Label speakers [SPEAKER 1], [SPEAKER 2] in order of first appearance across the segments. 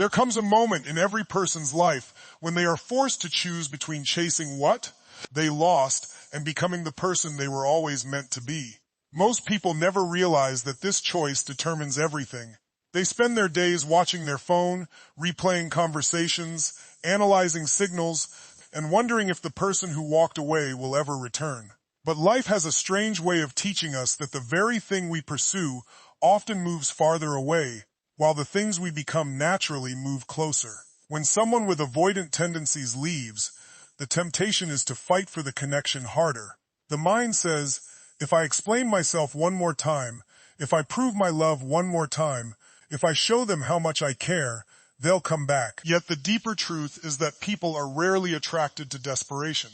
[SPEAKER 1] There comes a moment in every person's life when they are forced to choose between chasing what they lost and becoming the person they were always meant to be. Most people never realize that this choice determines everything. They spend their days watching their phone, replaying conversations, analyzing signals, and wondering if the person who walked away will ever return. But life has a strange way of teaching us that the very thing we pursue often moves farther away, while the things we become naturally move closer. When someone with avoidant tendencies leaves, the temptation is to fight for the connection harder. The mind says, if I explain myself one more time, if I prove my love one more time, if I show them how much I care, they'll come back. Yet the deeper truth is that people are rarely attracted to desperation.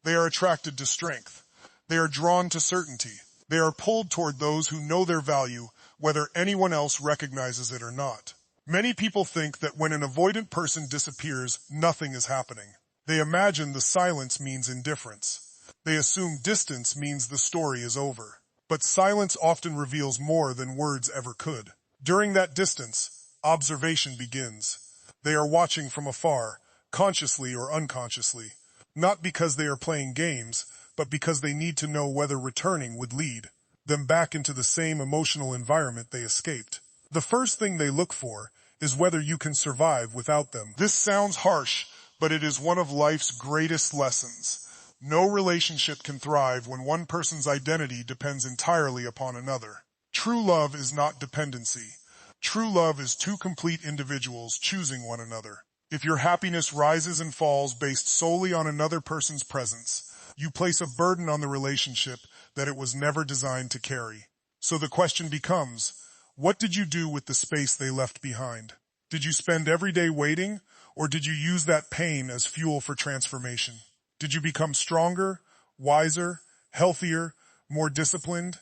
[SPEAKER 1] They are attracted to strength. They are drawn to certainty. They are pulled toward those who know their value, whether anyone else recognizes it or not. Many people think that when an avoidant person disappears, nothing is happening. They imagine the silence means indifference. They assume distance means the story is over. But silence often reveals more than words ever could. During that distance, observation begins. They are watching from afar, consciously or unconsciously, not because they are playing games, but because they need to know whether returning would lead them back into the same emotional environment they escaped. The first thing they look for is whether you can survive without them. This sounds harsh, but it is one of life's greatest lessons. No relationship can thrive when one person's identity depends entirely upon another. True love is not dependency. True love is two complete individuals choosing one another. If your happiness rises and falls based solely on another person's presence, you place a burden on the relationship that it was never designed to carry. So the question becomes, what did you do with the space they left behind? Did you spend every day waiting, or did you use that pain as fuel for transformation? Did you become stronger, wiser, healthier, more disciplined?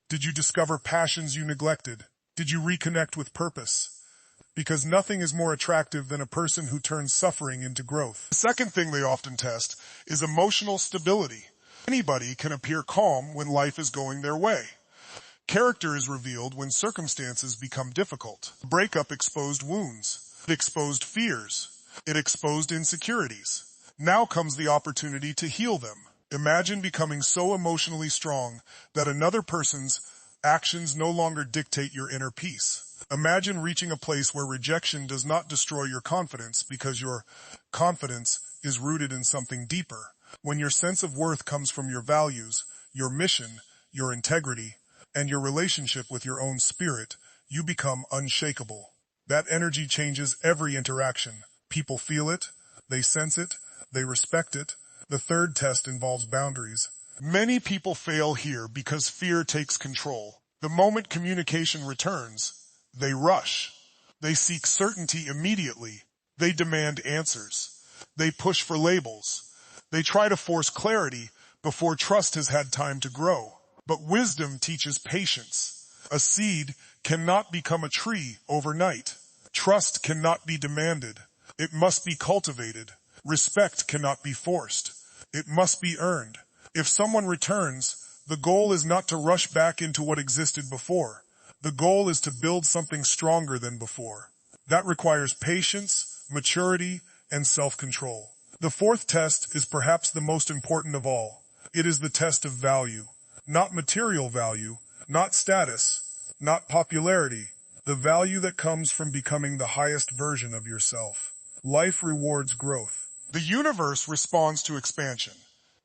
[SPEAKER 1] Did you discover passions you neglected? Did you reconnect with purpose? Because nothing is more attractive than a person who turns suffering into growth. The second thing they often test is emotional stability. Anybody can appear calm when life is going their way. Character is revealed when circumstances become difficult. The breakup exposed wounds. It exposed fears. It exposed insecurities. Now comes the opportunity to heal them. Imagine becoming so emotionally strong that another person's actions no longer dictate your inner peace. Imagine reaching a place where rejection does not destroy your confidence because your confidence is rooted in something deeper. When your sense of worth comes from your values, your mission, your integrity, and your relationship with your own spirit, you become unshakable. That energy changes every interaction. People feel it, they sense it, they respect it. The third test involves boundaries. Many people fail here because fear takes control. The moment communication returns, they rush. They seek certainty immediately. They demand answers. They push for labels. They try to force clarity before trust has had time to grow. But wisdom teaches patience. A seed cannot become a tree overnight. Trust cannot be demanded. It must be cultivated. Respect cannot be forced. It must be earned. If someone returns, the goal is not to rush back into what existed before. The goal is to build something stronger than before. That requires patience, maturity, and self-control. The fourth test is perhaps the most important of all. It is the test of value. Not material value, not status, not popularity. The value that comes from becoming the highest version of yourself. Life rewards growth. The universe responds to expansion.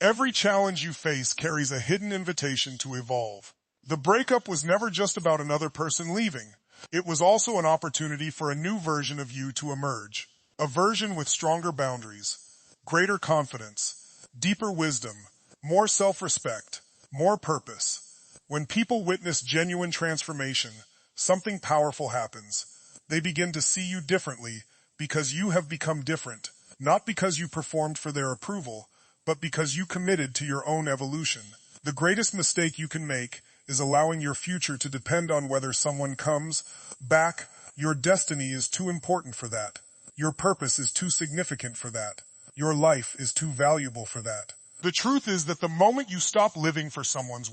[SPEAKER 1] Every challenge you face carries a hidden invitation to evolve. The breakup was never just about another person leaving. It was also an opportunity for a new version of you to emerge. A version with stronger boundaries, greater confidence, deeper wisdom, more self-respect, more purpose. When people witness genuine transformation, something powerful happens. They begin to see you differently because you have become different, not because you performed for their approval, but because you committed to your own evolution. The greatest mistake you can make is allowing your future to depend on whether someone comes back. Your destiny is too important for that. Your purpose is too significant for that. Your life is too valuable for that. The truth is that the moment you stop living for someone's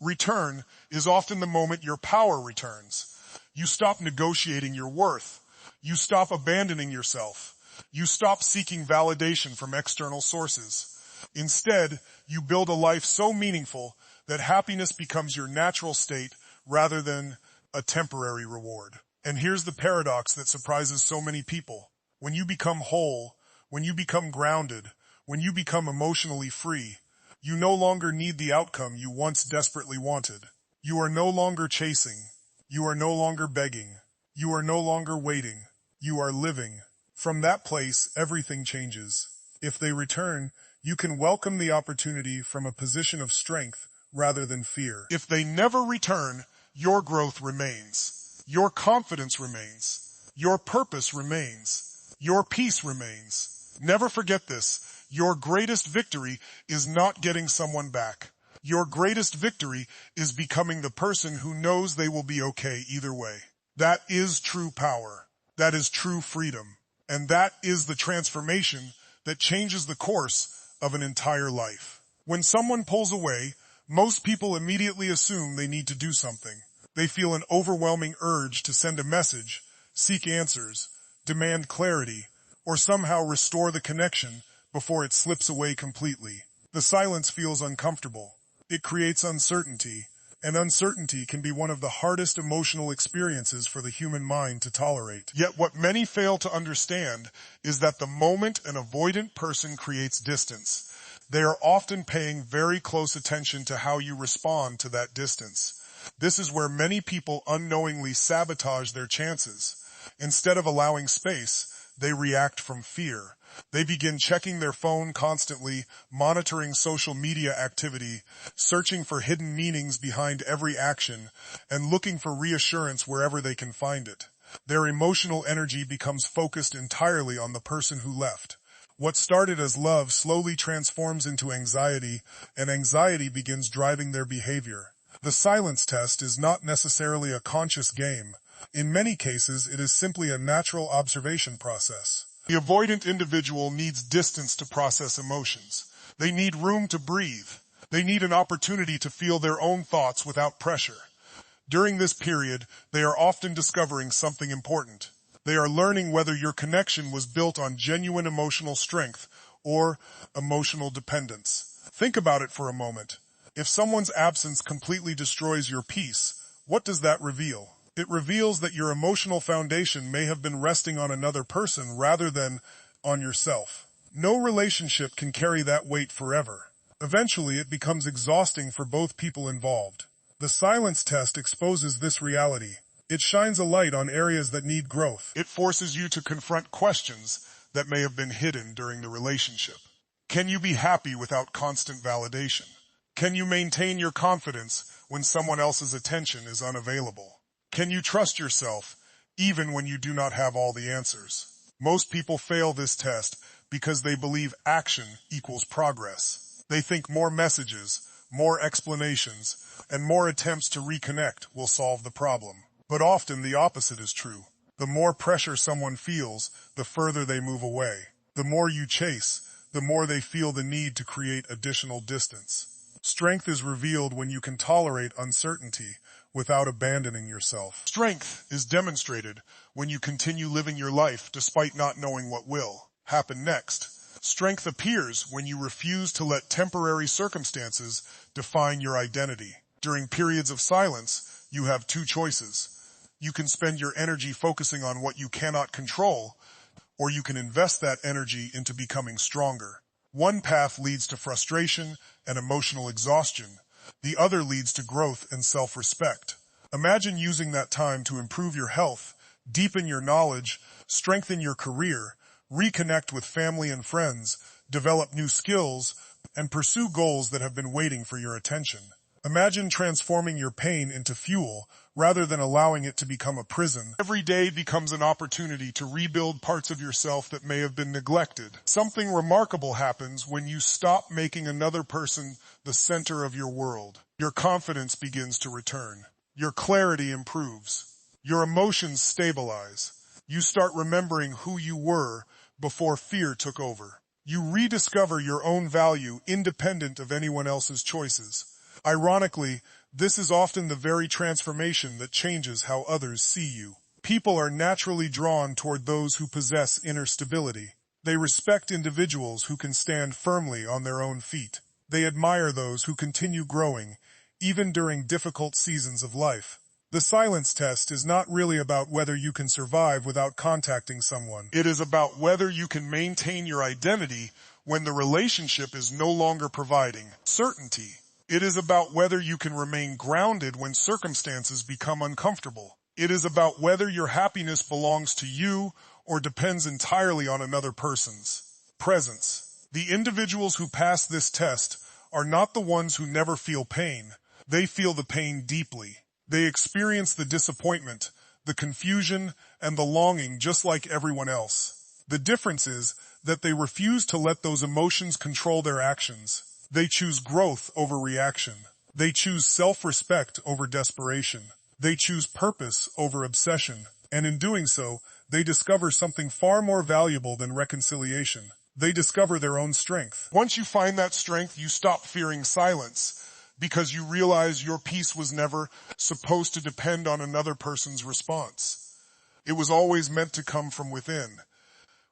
[SPEAKER 1] return is often the moment your power returns. You stop negotiating your worth. You stop abandoning yourself. You stop seeking validation from external sources. Instead, you build a life so meaningful that happiness becomes your natural state rather than a temporary reward. And here's the paradox that surprises so many people. When you become whole, when you become grounded, when you become emotionally free, you no longer need the outcome you once desperately wanted. You are no longer chasing. You are no longer begging. You are no longer waiting. You are living. From that place, everything changes. If they return, you can welcome the opportunity from a position of strength rather than fear. If they never return, your growth remains. Your confidence remains. Your purpose remains. Your peace remains. Never forget this. Your greatest victory is not getting someone back. Your greatest victory is becoming the person who knows they will be okay either way. That is true power. That is true freedom. And that is the transformation that changes the course of an entire life. When someone pulls away, most people immediately assume they need to do something. They feel an overwhelming urge to send a message, seek answers, demand clarity, or somehow restore the connection before it slips away completely. The silence feels uncomfortable. It creates uncertainty, and uncertainty can be one of the hardest emotional experiences for the human mind to tolerate. Yet what many fail to understand is that the moment an avoidant person creates distance, they are often paying very close attention to how you respond to that distance. This is where many people unknowingly sabotage their chances. Instead of allowing space, they react from fear. They begin checking their phone constantly, monitoring social media activity, searching for hidden meanings behind every action, and looking for reassurance wherever they can find it. Their emotional energy becomes focused entirely on the person who left. What started as love slowly transforms into anxiety, and anxiety begins driving their behavior. The silence test is not necessarily a conscious game. In many cases, it is simply a natural observation process. The avoidant individual needs distance to process emotions. They need room to breathe. They need an opportunity to feel their own thoughts without pressure. During this period, they are often discovering something important. They are learning whether your connection was built on genuine emotional strength or emotional dependence. Think about it for a moment. If someone's absence completely destroys your peace, what does that reveal? It reveals that your emotional foundation may have been resting on another person rather than on yourself. No relationship can carry that weight forever. Eventually, it becomes exhausting for both people involved. The silence test exposes this reality. It shines a light on areas that need growth. It forces you to confront questions that may have been hidden during the relationship. Can you be happy without constant validation? Can you maintain your confidence when someone else's attention is unavailable? Can you trust yourself even when you do not have all the answers? Most people fail this test because they believe action equals progress. They think more messages, more explanations, and more attempts to reconnect will solve the problem. But often the opposite is true. The more pressure someone feels, the further they move away. The more you chase, the more they feel the need to create additional distance. Strength is revealed when you can tolerate uncertainty without abandoning yourself. Strength is demonstrated when you continue living your life despite not knowing what will happen next. Strength appears when you refuse to let temporary circumstances define your identity. During periods of silence, you have two choices. You can spend your energy focusing on what you cannot control, or you can invest that energy into becoming stronger. One path leads to frustration and emotional exhaustion. The other leads to growth and self-respect. Imagine using that time to improve your health, deepen your knowledge, strengthen your career, reconnect with family and friends, develop new skills, and pursue goals that have been waiting for your attention. Imagine transforming your pain into fuel rather than allowing it to become a prison. Every day becomes an opportunity to rebuild parts of yourself that may have been neglected. Something remarkable happens when you stop making another person the center of your world. Your confidence begins to return. Your clarity improves. Your emotions stabilize. You start remembering who you were before fear took over. You rediscover your own value independent of anyone else's choices. Ironically, this is often the very transformation that changes how others see you. People are naturally drawn toward those who possess inner stability. They respect individuals who can stand firmly on their own feet. They admire those who continue growing, even during difficult seasons of life. The silence test is not really about whether you can survive without contacting someone. It is about whether you can maintain your identity when the relationship is no longer providing certainty. It is about whether you can remain grounded when circumstances become uncomfortable. It is about whether your happiness belongs to you or depends entirely on another person's presence. The individuals who pass this test are not the ones who never feel pain. They feel the pain deeply. They experience the disappointment, the confusion, and the longing just like everyone else. The difference is that they refuse to let those emotions control their actions. They choose growth over reaction. They choose self-respect over desperation. They choose purpose over obsession. And in doing so, they discover something far more valuable than reconciliation. They discover their own strength. Once you find that strength, you stop fearing silence, because you realize your peace was never supposed to depend on another person's response. It was always meant to come from within.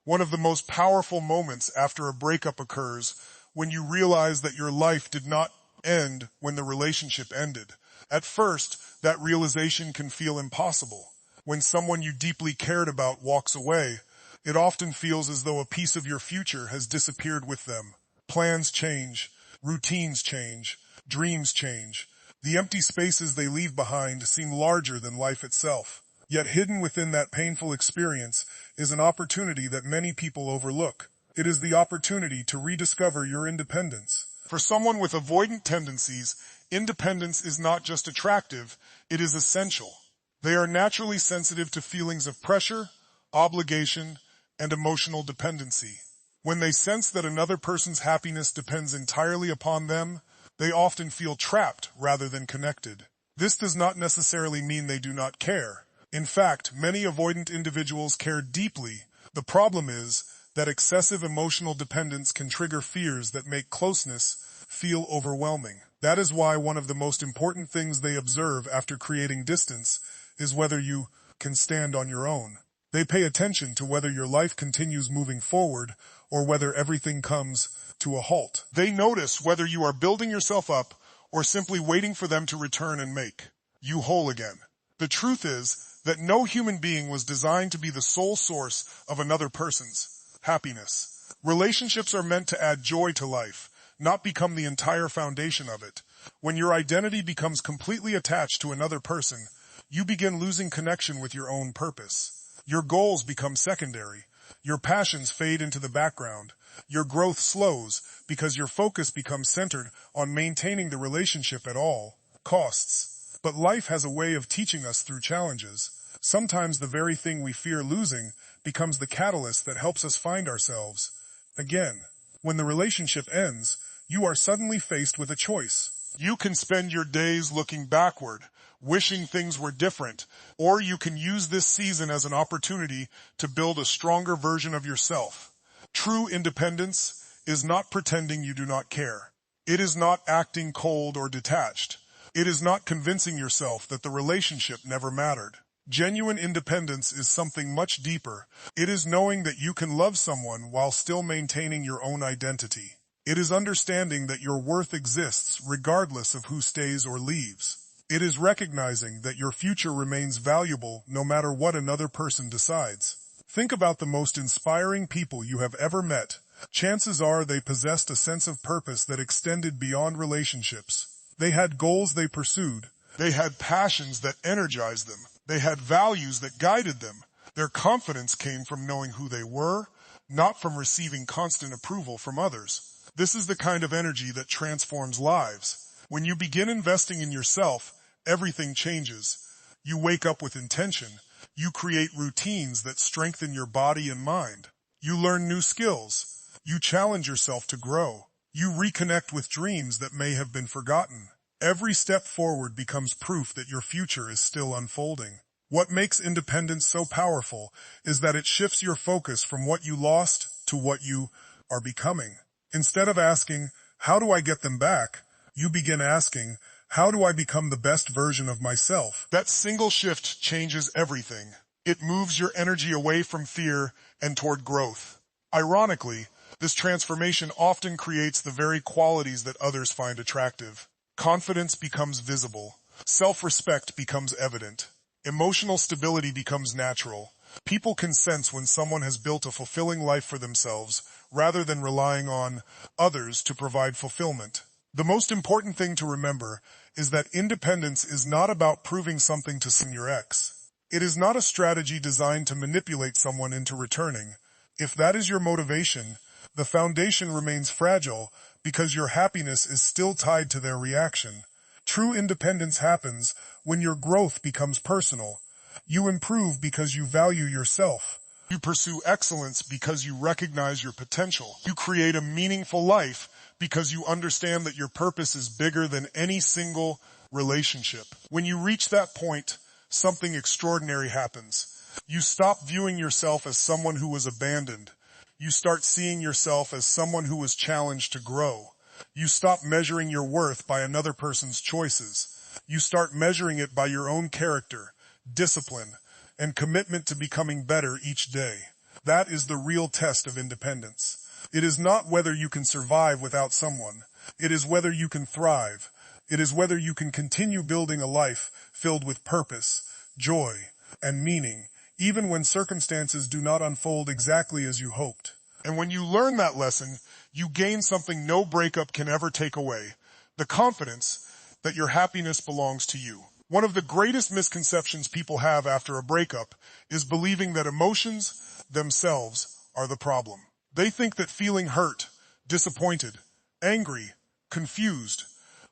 [SPEAKER 1] One of the most powerful moments after a breakup occurs when you realize that your life did not end when the relationship ended. At first, that realization can feel impossible. When someone you deeply cared about walks away, it often feels as though a piece of your future has disappeared with them. Plans change, routines change, dreams change. The empty spaces they leave behind seem larger than life itself. Yet hidden within that painful experience is an opportunity that many people overlook. It is the opportunity to rediscover your independence. For someone with avoidant tendencies, independence is not just attractive, it is essential. They are naturally sensitive to feelings of pressure, obligation, and emotional dependency. When they sense that another person's happiness depends entirely upon them, they often feel trapped rather than connected. This does not necessarily mean they do not care. In fact, many avoidant individuals care deeply. The problem is that excessive emotional dependence can trigger fears that make closeness feel overwhelming. That is why one of the most important things they observe after creating distance is whether you can stand on your own. They pay attention to whether your life continues moving forward or whether everything comes to a halt. They notice whether you are building yourself up or simply waiting for them to return and make you whole again. The truth is that no human being was designed to be the sole source of another person's happiness. Relationships are meant to add joy to life, not become the entire foundation of it. When your identity becomes completely attached to another person, you begin losing connection with your own purpose. Your goals become secondary. Your passions fade into the background. Your growth slows because your focus becomes centered on maintaining the relationship at all costs. But life has a way of teaching us through challenges. Sometimes the very thing we fear losing becomes the catalyst that helps us find ourselves again. When the relationship ends, you are suddenly faced with a choice. You can spend your days looking backward, wishing things were different, or you can use this season as an opportunity to build a stronger version of yourself. True independence is not pretending you do not care. It is not acting cold or detached. It is not convincing yourself that the relationship never mattered. Genuine independence is something much deeper. It is knowing that you can love someone while still maintaining your own identity. It is understanding that your worth exists regardless of who stays or leaves. It is recognizing that your future remains valuable no matter what another person decides. Think about the most inspiring people you have ever met. Chances are they possessed a sense of purpose that extended beyond relationships. They had goals they pursued. They had passions that energized them. They had values that guided them. Their confidence came from knowing who they were, not from receiving constant approval from others. This is the kind of energy that transforms lives. When you begin investing in yourself, everything changes. You wake up with intention. You create routines that strengthen your body and mind. You learn new skills. You challenge yourself to grow. You reconnect with dreams that may have been forgotten. Every step forward becomes proof that your future is still unfolding. What makes independence so powerful is that it shifts your focus from what you lost to what you are becoming. Instead of asking, how do I get them back? You begin asking, how do I become the best version of myself? That single shift changes everything. It moves your energy away from fear and toward growth. Ironically, this transformation often creates the very qualities that others find attractive. Confidence becomes visible. Self-respect becomes evident. Emotional stability becomes natural. People can sense when someone has built a fulfilling life for themselves rather than relying on others to provide fulfillment. The most important thing to remember is that independence is not about proving something to your ex. It is not a strategy designed to manipulate someone into returning. If that is your motivation, the foundation remains fragile because your happiness is still tied to their reaction. True independence happens when your growth becomes personal. You improve because you value yourself. You pursue excellence because you recognize your potential. You create a meaningful life because you understand that your purpose is bigger than any single relationship. When you reach that point, something extraordinary happens. You stop viewing yourself as someone who was abandoned. You start seeing yourself as someone who was challenged to grow. You stop measuring your worth by another person's choices. You start measuring it by your own character, discipline, and commitment to becoming better each day. That is the real test of independence. It is not whether you can survive without someone. It is whether you can thrive. It is whether you can continue building a life filled with purpose, joy, and meaning, even when circumstances do not unfold exactly as you hoped. And when you learn that lesson, you gain something no breakup can ever take away: the confidence that your happiness belongs to you. One of the greatest misconceptions people have after a breakup is believing that emotions themselves are the problem. They think that feeling hurt, disappointed, angry, confused,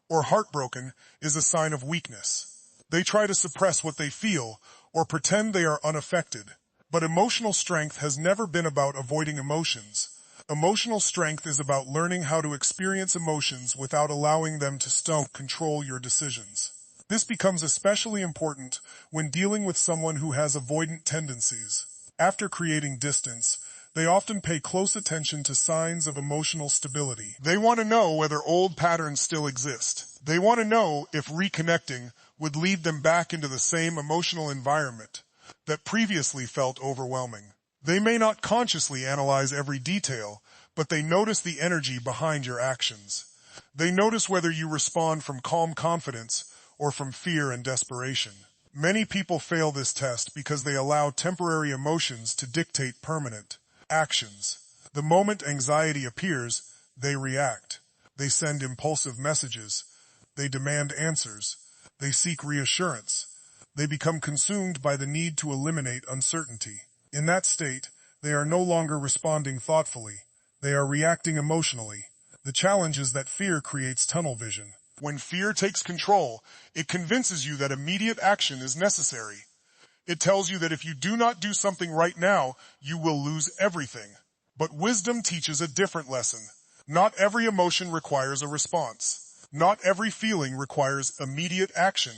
[SPEAKER 1] or heartbroken is a sign of weakness. They try to suppress what they feel or pretend they are unaffected. But emotional strength has never been about avoiding emotions. Emotional strength is about learning how to experience emotions without allowing them to control your decisions. This becomes especially important when dealing with someone who has avoidant tendencies. After creating distance, they often pay close attention to signs of emotional stability. They want to know whether old patterns still exist. They want to know if reconnecting would lead them back into the same emotional environment that previously felt overwhelming. They may not consciously analyze every detail, but they notice the energy behind your actions. They notice whether you respond from calm confidence or from fear and desperation. Many people fail this test because they allow temporary emotions to dictate permanent actions. The moment anxiety appears, they react. They send impulsive messages. They demand answers. They seek reassurance. They become consumed by the need to eliminate uncertainty. In that state, they are no longer responding thoughtfully. They are reacting emotionally. The challenge is that fear creates tunnel vision. When fear takes control, it convinces you that immediate action is necessary. It tells you that if you do not do something right now, you will lose everything. But wisdom teaches a different lesson. Not every emotion requires a response. Not every feeling requires immediate action.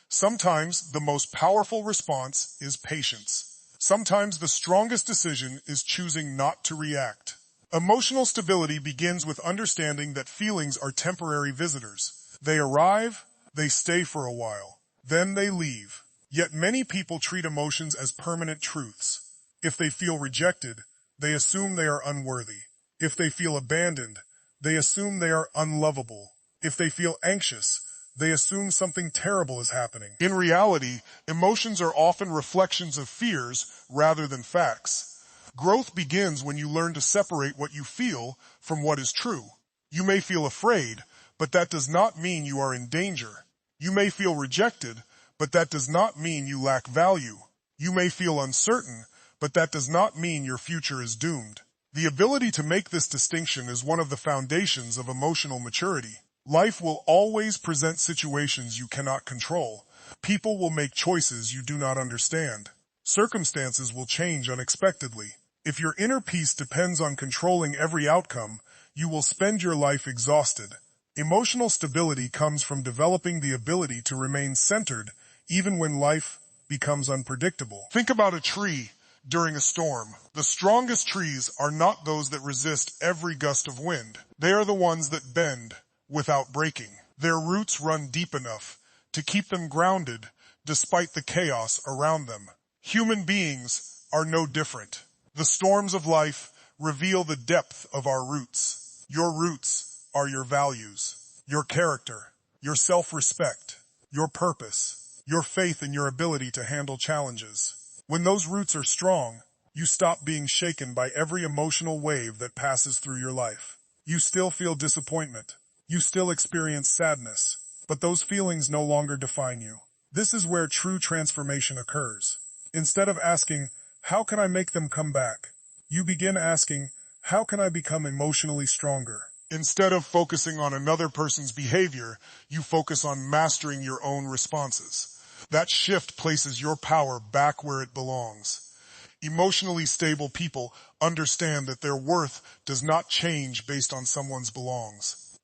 [SPEAKER 1] Sometimes the most powerful response is patience. Sometimes the strongest decision is choosing not to react. Emotional stability begins with understanding that feelings are temporary visitors. They arrive, they stay for a while, then they leave. Yet many people treat emotions as permanent truths. If they feel rejected, they assume they are unworthy. If they feel abandoned, they assume they are unlovable. If they feel anxious, they assume something terrible is happening. In reality, emotions are often reflections of fears rather than facts. Growth begins when you learn to separate what you feel from what is true. You may feel afraid, but that does not mean you are in danger. You may feel rejected, but that does not mean you lack value. You may feel uncertain, but that does not mean your future is doomed. The ability to make this distinction is one of the foundations of emotional maturity. Life will always present situations you cannot control. People will make choices you do not understand. Circumstances will change unexpectedly. If your inner peace depends on controlling every outcome, you will spend your life exhausted. Emotional stability comes from developing the ability to remain centered even when life becomes unpredictable. Think about a tree during a storm. The strongest trees are not those that resist every gust of wind. They are the ones that bend without breaking. Their roots run deep enough to keep them grounded despite the chaos around them. Human beings are no different. The storms of life reveal the depth of our roots. Your roots are your values, your character, your self-respect, your purpose, your faith in your ability to handle challenges. When those roots are strong, you stop being shaken by every emotional wave that passes through your life. You still feel disappointment. You still experience sadness, but those feelings no longer define you. This is where true transformation occurs. Instead of asking, how can I make them come back? You begin asking, how can I become emotionally stronger? Instead of focusing on another person's behavior, you focus on mastering your own responses. That shift places your power back where it belongs. Emotionally stable people understand that their worth does not change based on someone's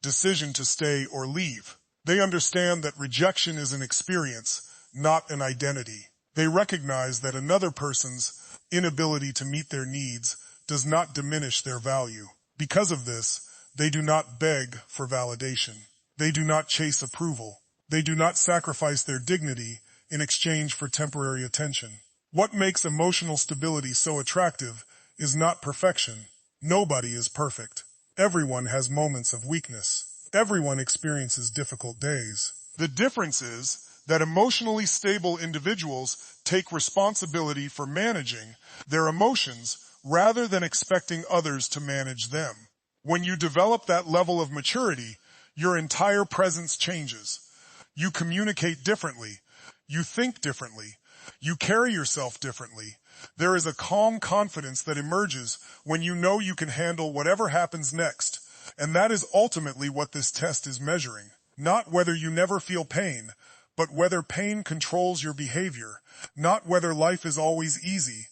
[SPEAKER 1] decision to stay or leave. They understand that rejection is an experience, not an identity. They recognize that another person's inability to meet their needs does not diminish their value. Because of this, they do not beg for validation. They do not chase approval. They do not sacrifice their dignity in exchange for temporary attention. What makes emotional stability so attractive is not perfection. Nobody is perfect. Everyone has moments of weakness. Everyone experiences difficult days. The difference is that emotionally stable individuals take responsibility for managing their emotions rather than expecting others to manage them. When you develop that level of maturity, your entire presence changes. You communicate differently. You think differently. You carry yourself differently. There is a calm confidence that emerges when you know you can handle whatever happens next. And that is ultimately what this test is measuring. Not whether you never feel pain, but whether pain controls your behavior. Not whether life is always easy,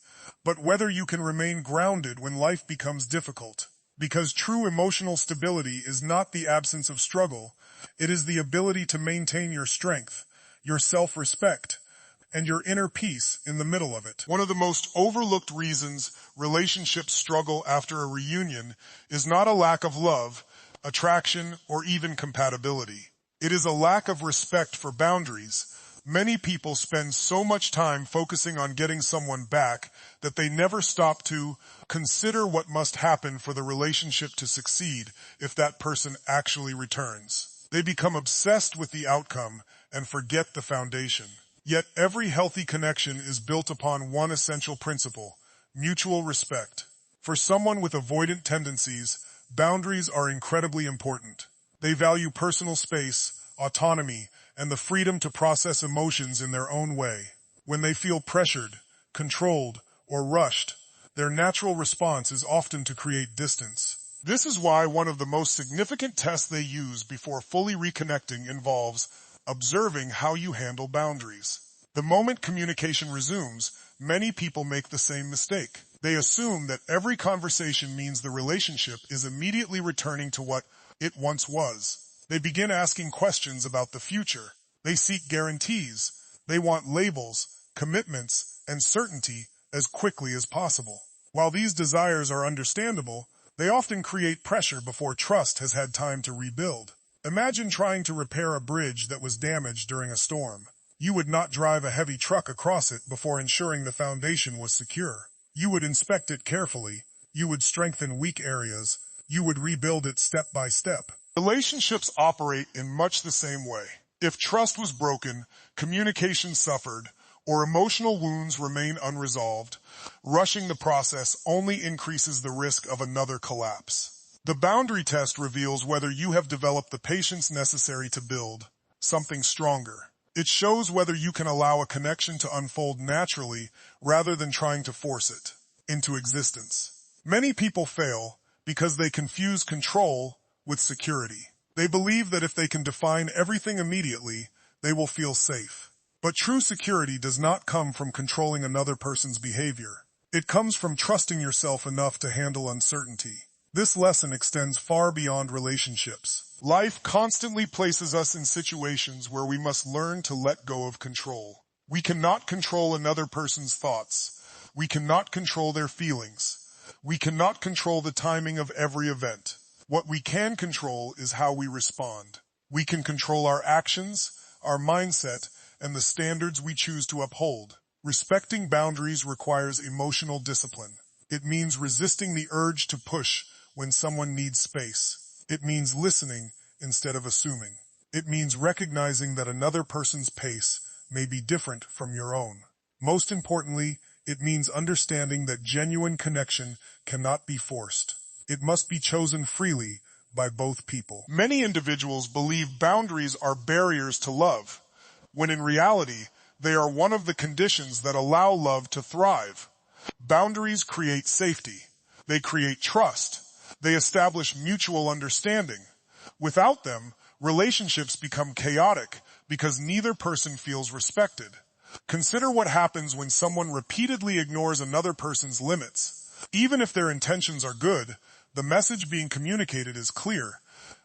[SPEAKER 1] but whether you can remain grounded when life becomes difficult. Because true emotional stability is not the absence of struggle. It is the ability to maintain your strength, your self-respect, and your inner peace in the middle of it. One of the most overlooked reasons relationships struggle after a reunion is not a lack of love, attraction, or even compatibility. It is a lack of respect for boundaries. Many people spend so much time focusing on getting someone back that they never stop to consider what must happen for the relationship to succeed if that person actually returns. They become obsessed with the outcome and forget the foundation. Yet every healthy connection is built upon one essential principle: mutual respect. For someone with avoidant tendencies, boundaries are incredibly important. They value personal space, autonomy, and the freedom to process emotions in their own way. When they feel pressured, controlled, or rushed, their natural response is often to create distance. This is why one of the most significant tests they use before fully reconnecting involves observing how you handle boundaries. The moment communication resumes, many people make the same mistake. They assume that every conversation means the relationship is immediately returning to what it once was. They begin asking questions about the future. They seek guarantees. They want labels, commitments, and certainty as quickly as possible. While these desires are understandable, they often create pressure before trust has had time to rebuild. Imagine trying to repair a bridge that was damaged during a storm. You would not drive a heavy truck across it before ensuring the foundation was secure. You would inspect it carefully. You would strengthen weak areas. You would rebuild it step by step. Relationships operate in much the same way. If trust was broken, communication suffered, or emotional wounds remain unresolved, rushing the process only increases the risk of another collapse. The boundary test reveals whether you have developed the patience necessary to build something stronger. It shows whether you can allow a connection to unfold naturally rather than trying to force it into existence. Many people fail because they confuse control with security. They believe that if they can define everything immediately, they will feel safe. But true security does not come from controlling another person's behavior. It comes from trusting yourself enough to handle uncertainty. This lesson extends far beyond relationships. Life constantly places us in situations where we must learn to let go of control. We cannot control another person's thoughts. We cannot control their feelings. We cannot control the timing of every event. What we can control is how we respond. We can control our actions, our mindset, and the standards we choose to uphold. Respecting boundaries requires emotional discipline. It means resisting the urge to push when someone needs space. It means listening instead of assuming. It means recognizing that another person's pace may be different from your own. Most importantly, it means understanding that genuine connection cannot be forced. It must be chosen freely by both people. Many individuals believe boundaries are barriers to love, when in reality, they are one of the conditions that allow love to thrive. Boundaries create safety. They create trust. They establish mutual understanding. Without them, relationships become chaotic because neither person feels respected. Consider what happens when someone repeatedly ignores another person's limits. Even if their intentions are good, the message being communicated is clear.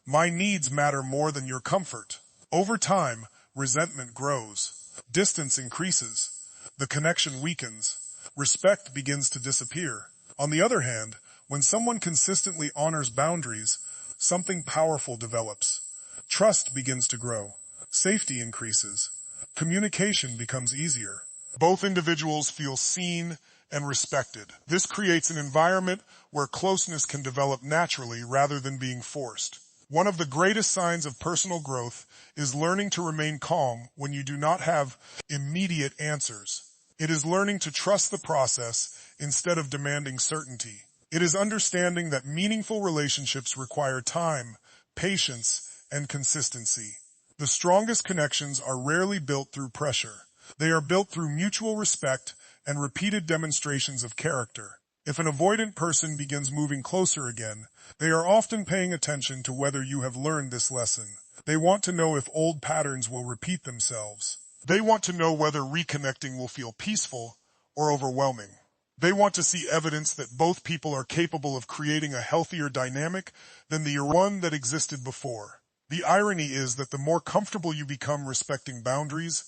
[SPEAKER 1] My needs matter more than your comfort. Over time, resentment grows. Distance increases. The connection weakens. Respect begins to disappear. On the other hand, when someone consistently honors boundaries, something powerful develops. Trust begins to grow. Safety increases. Communication becomes easier. Both individuals feel seen and respected. This creates an environment where closeness can develop naturally rather than being forced. One of the greatest signs of personal growth is learning to remain calm when you do not have immediate answers. It is learning to trust the process instead of demanding certainty. It is understanding that meaningful relationships require time, patience, and consistency. The strongest connections are rarely built through pressure. They are built through mutual respect and repeated demonstrations of character. If an avoidant person begins moving closer again, they are often paying attention to whether you have learned this lesson. They want to know if old patterns will repeat themselves. They want to know whether reconnecting will feel peaceful or overwhelming. They want to see evidence that both people are capable of creating a healthier dynamic than the one that existed before. The irony is that the more comfortable you become respecting boundaries,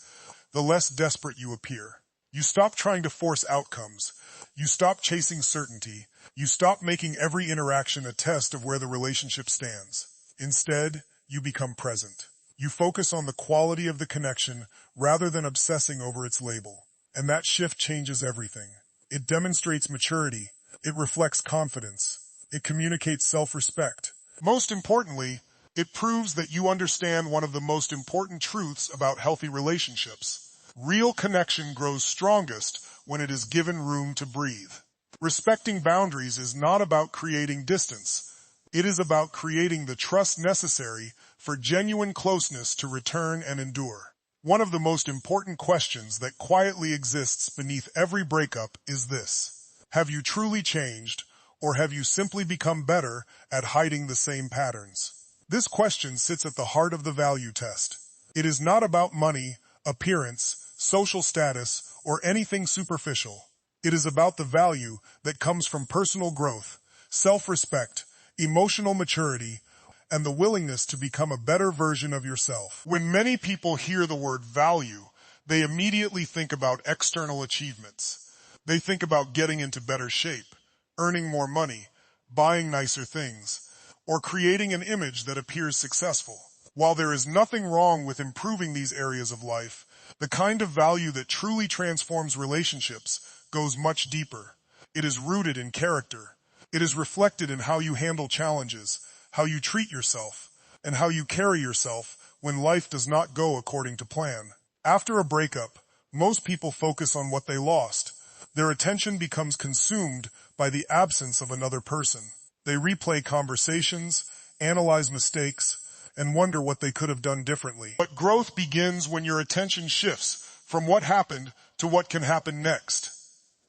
[SPEAKER 1] the less desperate you appear. You stop trying to force outcomes. You stop chasing certainty. You stop making every interaction a test of where the relationship stands. Instead, you become present. You focus on the quality of the connection rather than obsessing over its label. And that shift changes everything. It demonstrates maturity. It reflects confidence. It communicates self-respect. Most importantly, it proves that you understand one of the most important truths about healthy relationships. Real connection grows strongest when it is given room to breathe. Respecting boundaries is not about creating distance. It is about creating the trust necessary for genuine closeness to return and endure. One of the most important questions that quietly exists beneath every breakup is this: have you truly changed, or have you simply become better at hiding the same patterns? This question sits at the heart of the value test. It is not about money, appearance, social status, or anything superficial. It is about the value that comes from personal growth, self-respect, emotional maturity, and the willingness to become a better version of yourself. When many people hear the word value, they immediately think about external achievements. They think about getting into better shape, earning more money, buying nicer things, or creating an image that appears successful. While there is nothing wrong with improving these areas of life, the kind of value that truly transforms relationships goes much deeper. It is rooted in character. It is reflected in how you handle challenges, how you treat yourself, and how you carry yourself when life does not go according to plan. After a breakup, most people focus on what they lost. Their attention becomes consumed by the absence of another person. They replay conversations, analyze mistakes, and wonder what they could have done differently. But growth begins when your attention shifts from what happened to what can happen next.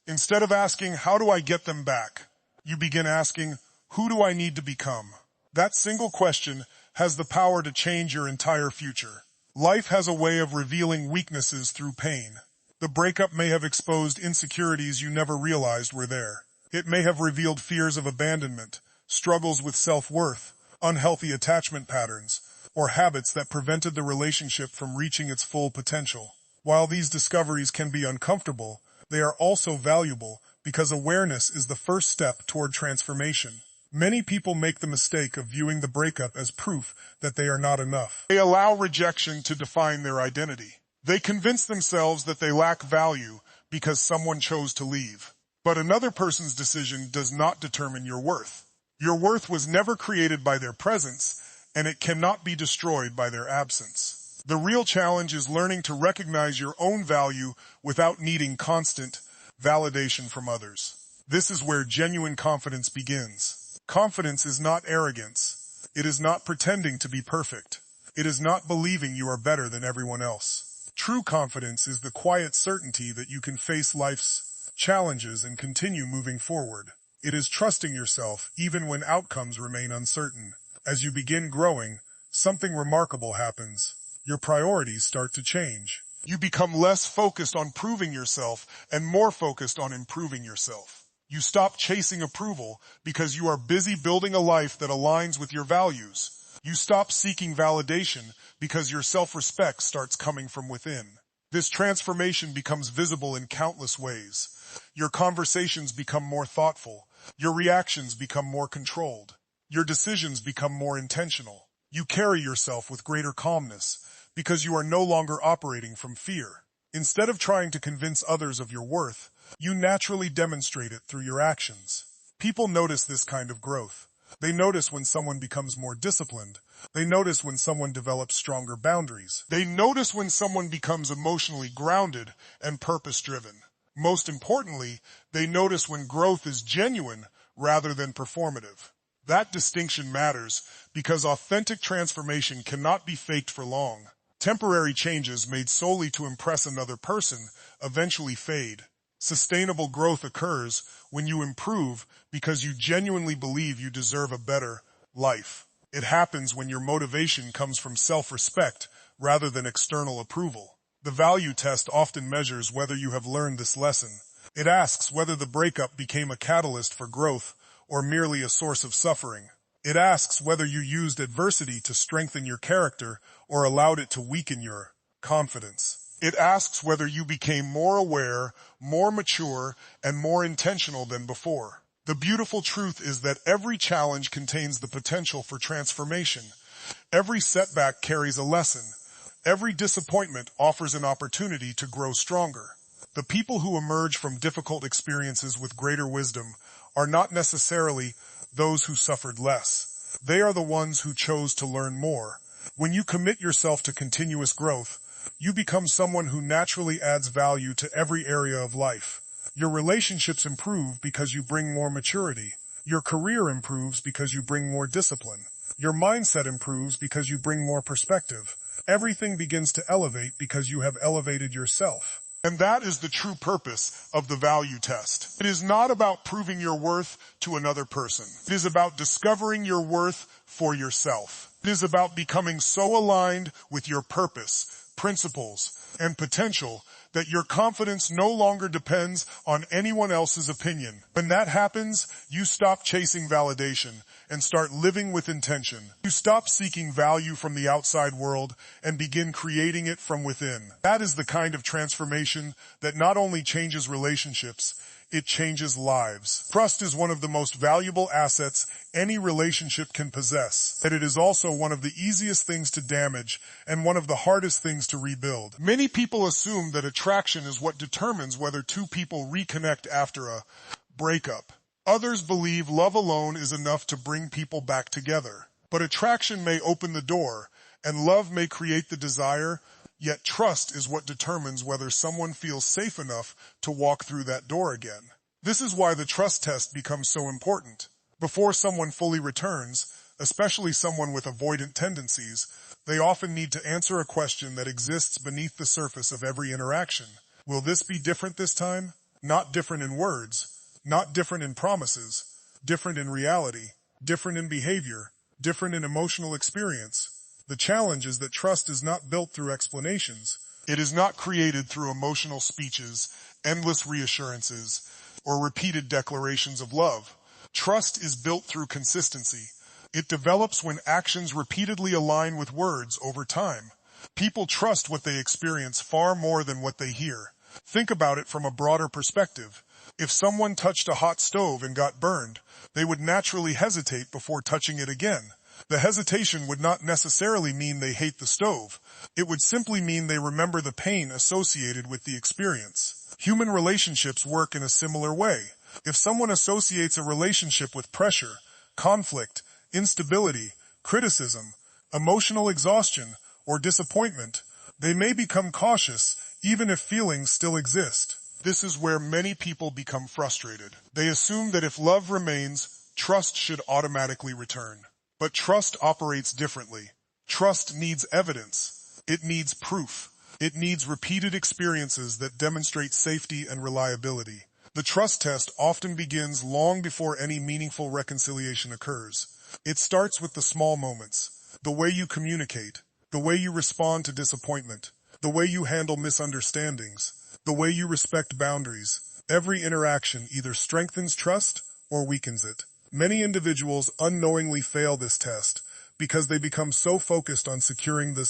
[SPEAKER 1] Instead of asking, how do I get them back? You begin asking, who do I need to become? That single question has the power to change your entire future. Life has a way of revealing weaknesses through pain. The breakup may have exposed insecurities you never realized were there. It may have revealed fears of abandonment, struggles with self-worth, unhealthy attachment patterns, or habits that prevented the relationship from reaching its full potential. While these discoveries can be uncomfortable, they are also valuable because awareness is the first step toward transformation. Many people make the mistake of viewing the breakup as proof that they are not enough. They allow rejection to define their identity. They convince themselves that they lack value because someone chose to leave. But another person's decision does not determine your worth. Your worth was never created by their presence, and it cannot be destroyed by their absence. The real challenge is learning to recognize your own value without needing constant validation from others. This is where genuine confidence begins. Confidence is not arrogance. It is not pretending to be perfect. It is not believing you are better than everyone else. True confidence is the quiet certainty that you can face life's challenges and continue moving forward. It is trusting yourself even when outcomes remain uncertain. As you begin growing, something remarkable happens. Your priorities start to change. You become less focused on proving yourself and more focused on improving yourself. You stop chasing approval because you are busy building a life that aligns with your values. You stop seeking validation because your self-respect starts coming from within. This transformation becomes visible in countless ways. Your conversations become more thoughtful. Your reactions become more controlled. Your decisions become more intentional. You carry yourself with greater calmness because you are no longer operating from fear. Instead of trying to convince others of your worth, you naturally demonstrate it through your actions. People notice this kind of growth. They notice when someone becomes more disciplined. They notice when someone develops stronger boundaries. They notice when someone becomes emotionally grounded and purpose-driven. Most importantly, they notice when growth is genuine rather than performative. That distinction matters because authentic transformation cannot be faked for long. Temporary changes made solely to impress another person eventually fade. Sustainable growth occurs when you improve because you genuinely believe you deserve a better life. It happens when your motivation comes from self-respect rather than external approval. The value test often measures whether you have learned this lesson. It asks whether the breakup became a catalyst for growth or merely a source of suffering. It asks whether you used adversity to strengthen your character or allowed it to weaken your confidence. It asks whether you became more aware, more mature, and more intentional than before. The beautiful truth is that every challenge contains the potential for transformation. Every setback carries a lesson. Every disappointment offers an opportunity to grow stronger. The people who emerge from difficult experiences with greater wisdom are not necessarily those who suffered less. They are the ones who chose to learn more. When you commit yourself to continuous growth, you become someone who naturally adds value to every area of life. Your relationships improve because you bring more maturity. Your career improves because you bring more discipline. Your mindset improves because you bring more perspective. Everything begins to elevate because you have elevated yourself. And that is the true purpose of the value test. It is not about proving your worth to another person. It is about discovering your worth for yourself. It is about becoming so aligned with your purpose, principles, and potential that your confidence no longer depends on anyone else's opinion. When that happens, you stop chasing validation and start living with intention. You stop seeking value from the outside world and begin creating it from within. That is the kind of transformation that not only changes relationships, it changes lives. Trust is one of the most valuable assets any relationship can possess, and it is also one of the easiest things to damage and one of the hardest things to rebuild. Many people assume that attraction is what determines whether two people reconnect after a breakup. Others believe love alone is enough to bring people back together. But attraction may open the door, and love may create the desire, yet trust is what determines whether someone feels safe enough to walk through that door again. This is why the trust test becomes so important. Before someone fully returns, especially someone with avoidant tendencies, they often need to answer a question that exists beneath the surface of every interaction. Will this be different this time? Not different in words, not different in promises, different in reality, different in behavior, different in emotional experience. The challenge is that trust is not built through explanations. It is not created through emotional speeches, endless reassurances, or repeated declarations of love. Trust is built through consistency. It develops when actions repeatedly align with words over time. People trust what they experience far more than what they hear. Think about it from a broader perspective. If someone touched a hot stove and got burned, they would naturally hesitate before touching it again. The hesitation would not necessarily mean they hate the stove. It would simply mean they remember the pain associated with the experience. Human relationships work in a similar way. If someone associates a relationship with pressure, conflict, instability, criticism, emotional exhaustion, or disappointment, they may become cautious even if feelings still exist. This is where many people become frustrated. They assume that if love remains, trust should automatically return. But trust operates differently. Trust needs evidence. It needs proof. It needs repeated experiences that demonstrate safety and reliability. The trust test often begins long before any meaningful reconciliation occurs. It starts with the small moments, the way you communicate, the way you respond to disappointment, the way you handle misunderstandings, the way you respect boundaries. Every interaction either strengthens trust or weakens it. Many individuals unknowingly fail this test because they become so focused on securing the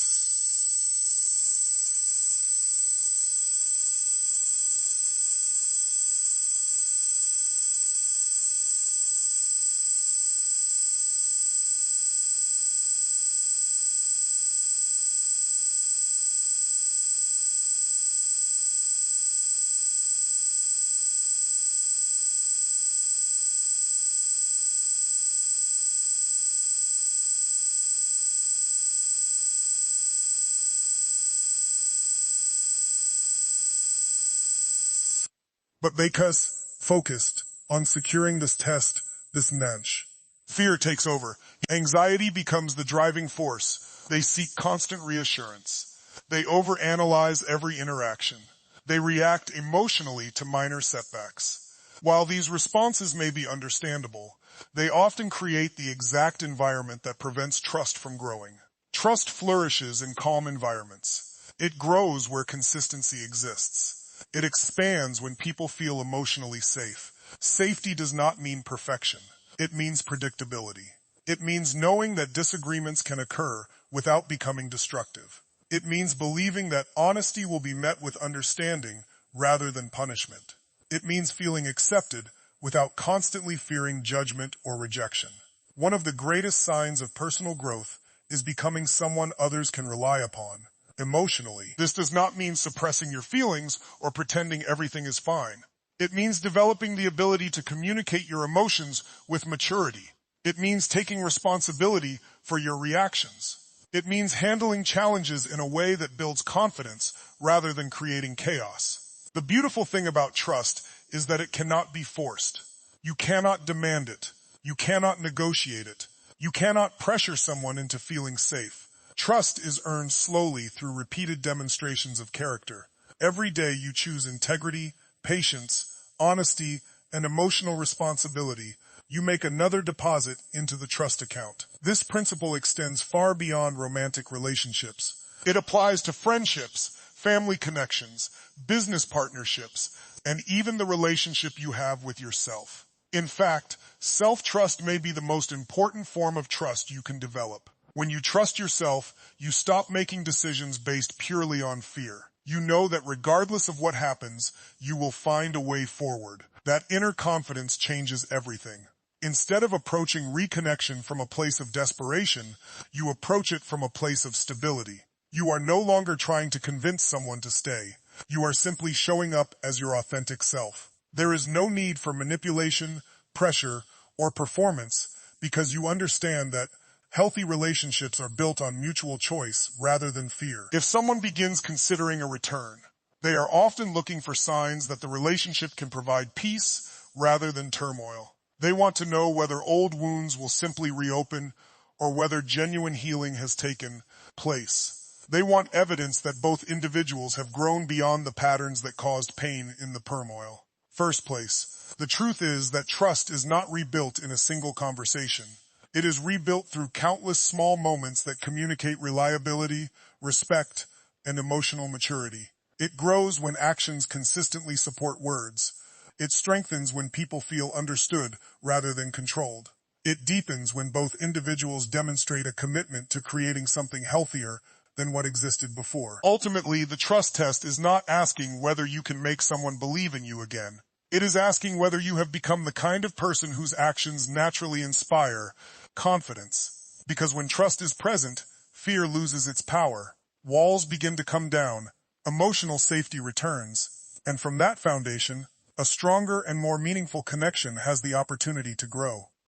[SPEAKER 1] but because focused on securing this test, this nudge. Fear takes over. Anxiety becomes the driving force. They seek constant reassurance. They overanalyze every interaction. They react emotionally to minor setbacks. While these responses may be understandable, they often create the exact environment that prevents trust from growing. Trust flourishes in calm environments. It grows where consistency exists. It expands when people feel emotionally safe. Safety does not mean perfection. It means predictability. It means knowing that disagreements can occur without becoming destructive. It means believing that honesty will be met with understanding rather than punishment. It means feeling accepted without constantly fearing judgment or rejection. One of the greatest signs of personal growth is becoming someone others can rely upon. Emotionally. This does not mean suppressing your feelings or pretending everything is fine. It means developing the ability to communicate your emotions with maturity. It means taking responsibility for your reactions. It means handling challenges in a way that builds confidence rather than creating chaos. The beautiful thing about trust is that it cannot be forced. You cannot demand it. You cannot negotiate it. You cannot pressure someone into feeling safe. Trust is earned slowly through repeated demonstrations of character. Every day you choose integrity, patience, honesty, and emotional responsibility. You make another deposit into the trust account. This principle extends far beyond romantic relationships. It applies to friendships, family connections, business partnerships, and even the relationship you have with yourself. In fact, self-trust may be the most important form of trust you can develop. When you trust yourself, you stop making decisions based purely on fear. You know that regardless of what happens, you will find a way forward. That inner confidence changes everything. Instead of approaching reconnection from a place of desperation, you approach it from a place of stability. You are no longer trying to convince someone to stay. You are simply showing up as your authentic self. There is no need for manipulation, pressure, or performance because you understand that healthy relationships are built on mutual choice rather than fear. If someone begins considering a return, they are often looking for signs that the relationship can provide peace rather than turmoil. They want to know whether old wounds will simply reopen or whether genuine healing has taken place. They want evidence that both individuals have grown beyond the patterns that caused pain in the turmoil. First place, the truth is that trust is not rebuilt in a single conversation. It is rebuilt through countless small moments that communicate reliability, respect, and emotional maturity. It grows when actions consistently support words. It strengthens when people feel understood rather than controlled. It deepens when both individuals demonstrate a commitment to creating something healthier than what existed before. Ultimately, the trust test is not asking whether you can make someone believe in you again. It is asking whether you have become the kind of person whose actions naturally inspire confidence. Because when trust is present, fear loses its power. Walls begin to come down. Emotional safety returns. And from that foundation, a stronger and more meaningful connection has the opportunity to grow.